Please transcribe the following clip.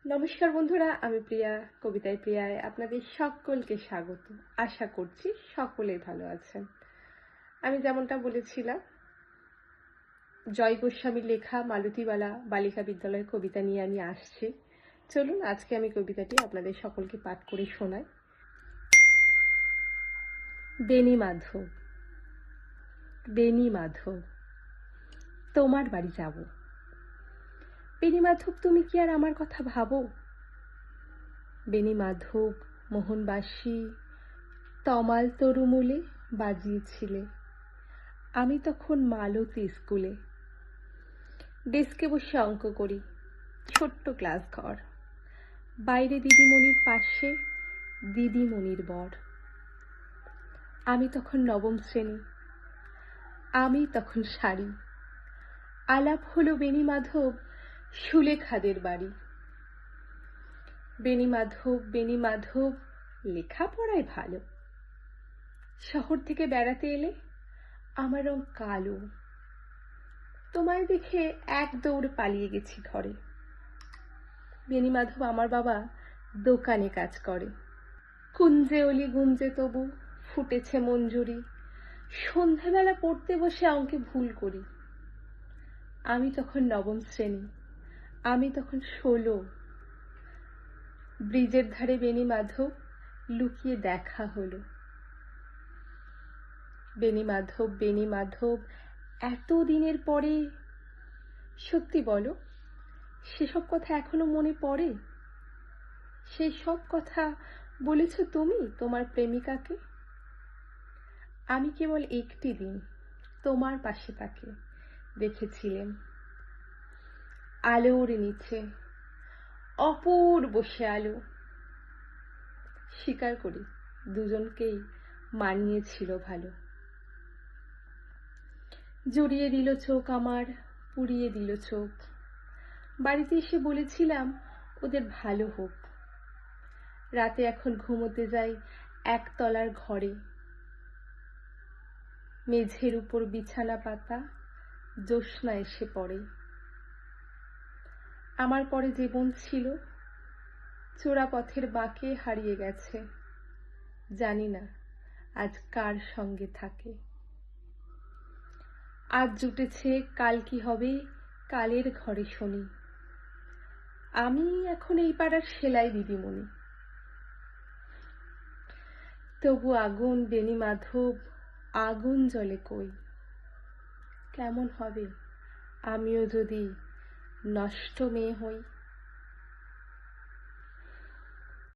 নমস্কার বন্ধুরা, আমি প্রিয়া, কবিতায় প্রিয়ায় আপনাদের সকলকে স্বাগত। আশা করছি সকলেই ভালো আছেন। আমি যেমনটা বলেছিলাম, জয় গোস্বামীর লেখা মালতীবালা বালিকা বিদ্যালয়ের কবিতা নিয়ে আমি আসছি। চলুন আজকে আমি কবিতাটি আপনাদের সকলকে পাঠ করে শোনাই। বেণী মাধব। বেণী মাধব, তোমার বাড়ি যাব। বেণী মাধব, তুমি কি আর আমার কথা ভাবো? বেণী মাধব মোহনবাসী তমাল তরুমূলে বাজিয়েছিলে। আমি তখন মালতী স্কুলে ডেস্কে বসে অঙ্ক করি। ছোট্ট ক্লাস ঘর, বাইরে দিদিমণির পাশে দিদিমণির বর। আমি তখন নবম শ্রেণী, আমি তখন শাড়ি। আলাপ হলো বেণী মাধব সুলেখাদের বাড়ি। বেণী মাধব, বেণী মাধব, লেখাপড়ায় ভালো। শহর থেকে বেড়াতে এলে আমার রং কালো। তোমায় দেখে এক দৌড় পালিয়ে গেছি ঘরে। বেণী মাধব, আমার বাবা দোকানে কাজ করে। কুঞ্জে অলি গুঞ্জে তবু ফুটেছে মঞ্জুরি। সন্ধ্যাবেলা পড়তে বসে অঙ্কে ভুল করি। আমি তখন নবম শ্রেণী, আমি তখন 16। ব্রিজের ধারে বেণী মাধব লুকিয়ে দেখা হলো। বেণী মাধব, বেণী মাধব, এত দিনের পরে সত্যি বলো, সেসব কথা এখনো মনে পড়ে? সেই সব কথা বলেছ তুমি তোমার প্রেমিকাকে? আমি কেবল একটি দিন তোমার পাশে তাকে দেখেছিলেন, আলোর নিচে, অপূর্ব সে আলো। স্বীকার করি, দুজনকেই মানিয়েছিল ভালো। জড়িয়ে দিল চোখ আমার, পুড়িয়ে দিল চোখ। বাড়িতে এসে বলেছিলাম ওদের ভালো হোক। রাতে এখন ঘুমোতে যাই একতলার ঘরে। মেঝের উপর বিছানা পাতা, জ্যোৎস্না এসে পড়ে। আমার পরে যে বোন ছিল চোরা পথের বাঁকে হারিয়ে গেছে। জানি না আজ কার সঙ্গে থাকে। আজ জুটেছে, কাল কি হবে কালের ঘরে শুনি। আমি এখন এই পাড়ার সেলাই দিদিমণি। তবু আগুন বেণী মাধব, আগুন জ্বলে কই। কেমন হবে আমিও যদি নষ্ট মেয়ে হই।